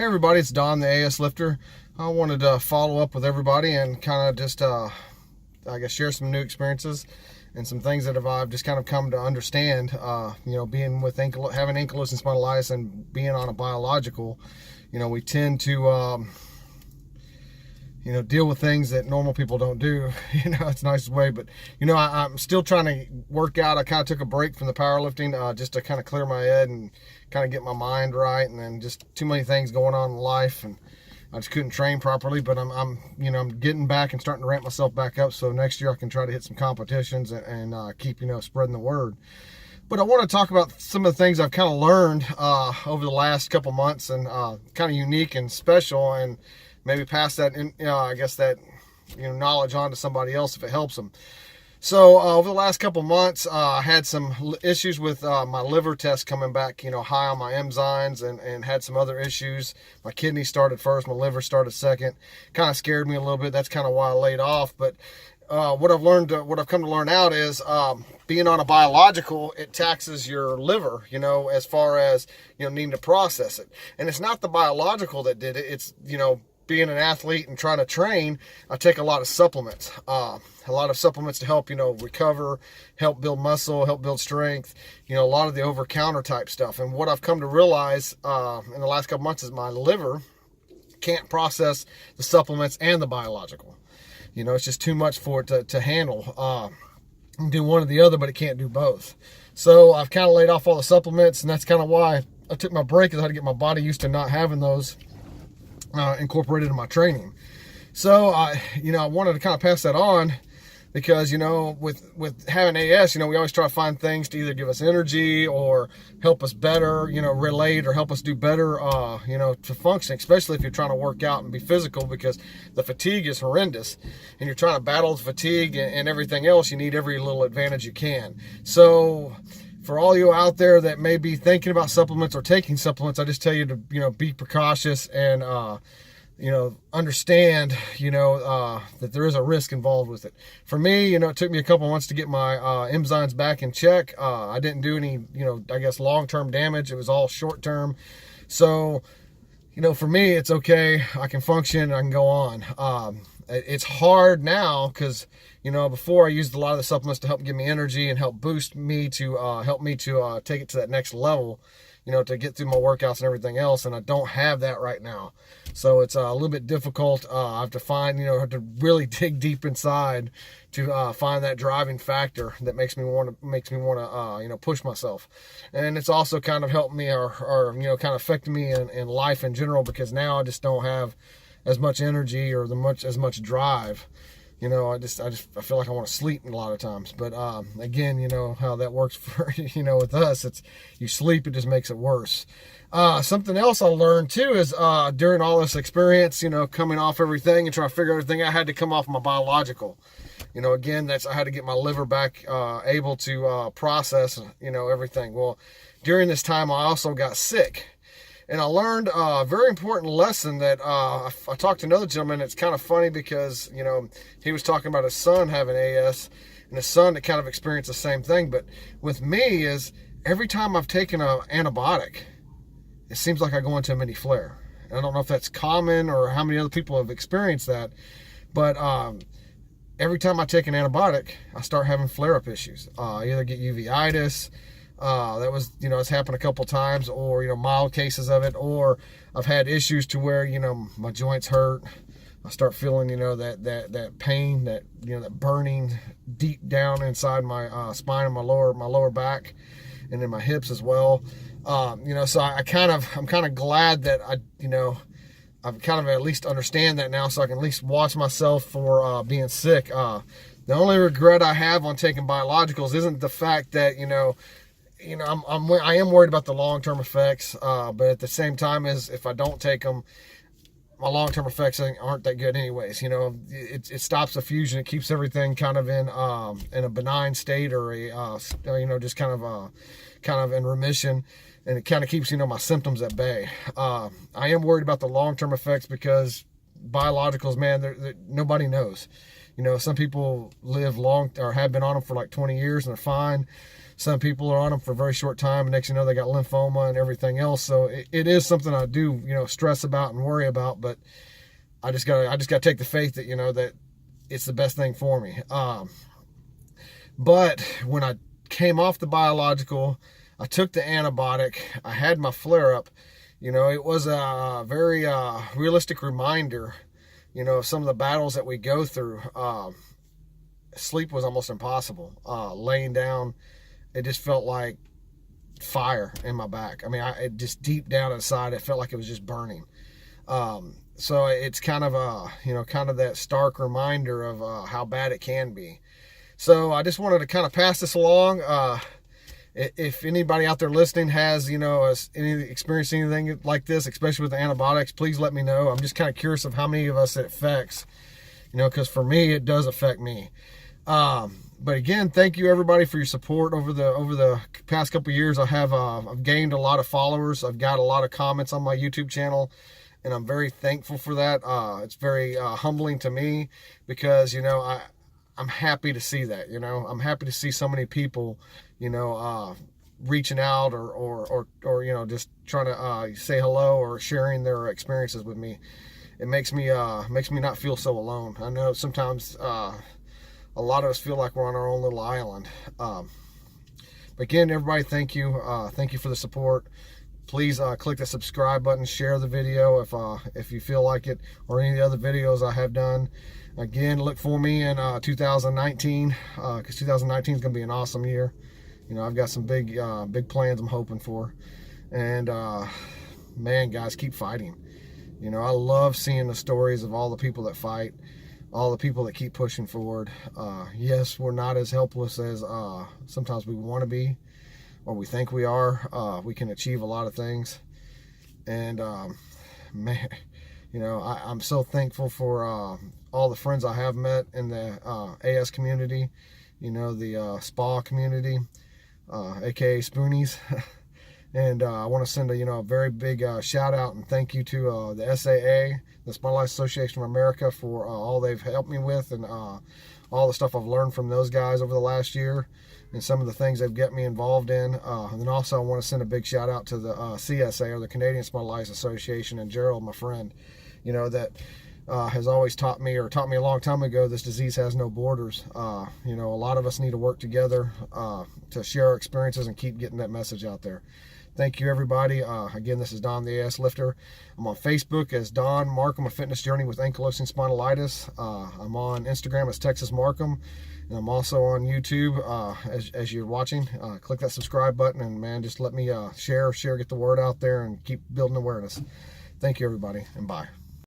Hey everybody, it's Don, the AS Lifter. I wanted to follow up with everybody and kind of just, share some new experiences and some things that I've just kind of come to understand. Being with having ankylosing spondylitis and being on a biological, we tend to, deal with things that normal people don't do. It's the nicest way. But, I'm still trying to work out. I kind of took a break from the powerlifting just to kind of clear my head and kind of get my mind right. And then just too many things going on in life. And I just couldn't train properly. But I'm getting back and starting to ramp myself back up. So next year I can try to hit some competitions and keep, spreading the word. But I want to talk about some of the things I've kind of learned over the last couple months and kind of unique and special, and maybe pass that knowledge on to somebody else if it helps them. So over the last couple months, I had some issues with my liver test coming back, high on my enzymes, and had some other issues. My kidney started first, my liver started second. Kind of scared me a little bit. That's kind of why I laid off. But what I've come to learn out is being on a biological, it taxes your liver, as far as, needing to process it. And it's not the biological that did it. It's, being an athlete and trying to train, I take a lot of supplements. A lot of supplements to help, recover, help build muscle, help build strength, a lot of the over-counter type stuff. And what I've come to realize in the last couple months is my liver can't process the supplements and the biological. It's just too much for it to handle. Do one or the other, but it can't do both. So I've kind of laid off all the supplements, and that's kind of why I took my break, because I had to get my body used to not having those incorporated in my training. So I wanted to kind of pass that on, because with having AS, we always try to find things to either give us energy or help us better, relate or help us do better, to function, especially if you're trying to work out and be physical, because the fatigue is horrendous and you're trying to battle the fatigue and everything else. You need every little advantage you can. So for all you out there that may be thinking about supplements or taking supplements, I just tell you to, be precautious and, understand, that there is a risk involved with it. For me, it took me a couple months to get my enzymes back in check. I didn't do any, long-term damage. It was all short-term. So, for me, it's okay. I can function. I can go on. It's hard now because, before I used a lot of the supplements to help give me energy and help boost me to help me to take it to that next level, to get through my workouts and everything else. And I don't have that right now. So it's a little bit difficult. I have to find, have to really dig deep inside to find that driving factor that makes me want to push myself. And it's also kind of helped me or kind of affected me in life in general, because now I just don't have as much energy or as much drive. I feel like I want to sleep a lot of times. But again, how that works for with us. It's you sleep, it just makes it worse. Something else I learned too is during all this experience, coming off everything and trying to figure everything, I had to come off my biological. Again, I had to get my liver back able to process everything. Well, during this time I also got sick. And I learned a very important lesson that I talked to another gentleman. It's kind of funny because, he was talking about his son having AS and his son that kind of experienced the same thing. But with me is every time I've taken an antibiotic, it seems like I go into a mini flare. And I don't know if that's common or how many other people have experienced that. But every time I take an antibiotic, I start having flare-up issues. I either get uveitis. That was, it's happened a couple times, or, mild cases of it, or I've had issues to where, my joints hurt. I start feeling, that pain, that, that burning deep down inside my spine and my lower back, and in my hips as well. So I'm kind of glad that I've kind of at least understand that now, so I can at least watch myself for being sick. The only regret I have on taking biologicals isn't the fact that, I am worried about the long-term effects, but at the same time, as if I don't take them, my long-term effects aren't that good anyways. It stops the fusion. It keeps everything kind of in a benign state, or just kind of in remission, and it kind of keeps my symptoms at bay. I am worried about the long-term effects, because biologicals, man, nobody knows. You know, some people live long or have been on them for like 20 years and they're fine. Some people are on them for a very short time, and next thing you know, they got lymphoma and everything else. So it is something I do, you know, stress about and worry about. But I just gotta take the faith that, you know, that it's the best thing for me. But when I came off the biological, I took the antibiotic, I had my flare up. You know, it was a very realistic reminder, you know, of some of the battles that we go through. Sleep was almost impossible. Laying down, it just felt like fire in my back. I mean, it just deep down inside, it felt like it was just burning. So it's kind of you know, kind of that stark reminder of how bad it can be. So I just wanted to kind of pass this along. If anybody out there listening has, you know, experienced anything like this, especially with the antibiotics, please let me know. I'm just kind of curious of how many of us it affects, you know, because for me, it does affect me. But again, thank you everybody for your support over the past couple of years. I've gained a lot of followers. I've got a lot of comments on my YouTube channel, and I'm very thankful for that. It's very humbling to me because, you know, I'm happy to see that. You know, I'm happy to see so many people, you know, reaching out or you know, just trying to say hello or sharing their experiences with me. It makes me not feel so alone. I know sometimes a lot of us feel like we're on our own little island. But again, everybody, thank you. Thank you for the support. Please click the subscribe button, share the video if you feel like it, or any of the other videos I have done. Again, look for me in 2019, because 2019 is going to be an awesome year. You know, I've got some big plans I'm hoping for. And man, guys, keep fighting. You know, I love seeing the stories of all the people that fight, all the people that keep pushing forward. Yes, we're not as helpless as sometimes we want to be, or we think we are. We can achieve a lot of things. And man, you know, I'm so thankful for all the friends I have met in the AS community, you know, the spa community, aka Spoonies. And I want to send a very big shout out and thank you to the SAA, the Spondylitis Association of America, for all they've helped me with, and all the stuff I've learned from those guys over the last year, and some of the things they've got me involved in. And then also I want to send a big shout out to the CSA, or the Canadian Spondylitis Association, and Gerald, my friend, you know, that has always taught me a long time ago, this disease has no borders. You know, a lot of us need to work together to share our experiences and keep getting that message out there. Thank you, everybody. Again, this is Don the AS Lifter. I'm on Facebook as Don Markham, A Fitness Journey with Ankylosing Spondylitis. I'm on Instagram as Texas Markham. And I'm also on YouTube. As you're watching, click that subscribe button, and man, just let me share, get the word out there, and keep building awareness. Thank you, everybody, and bye.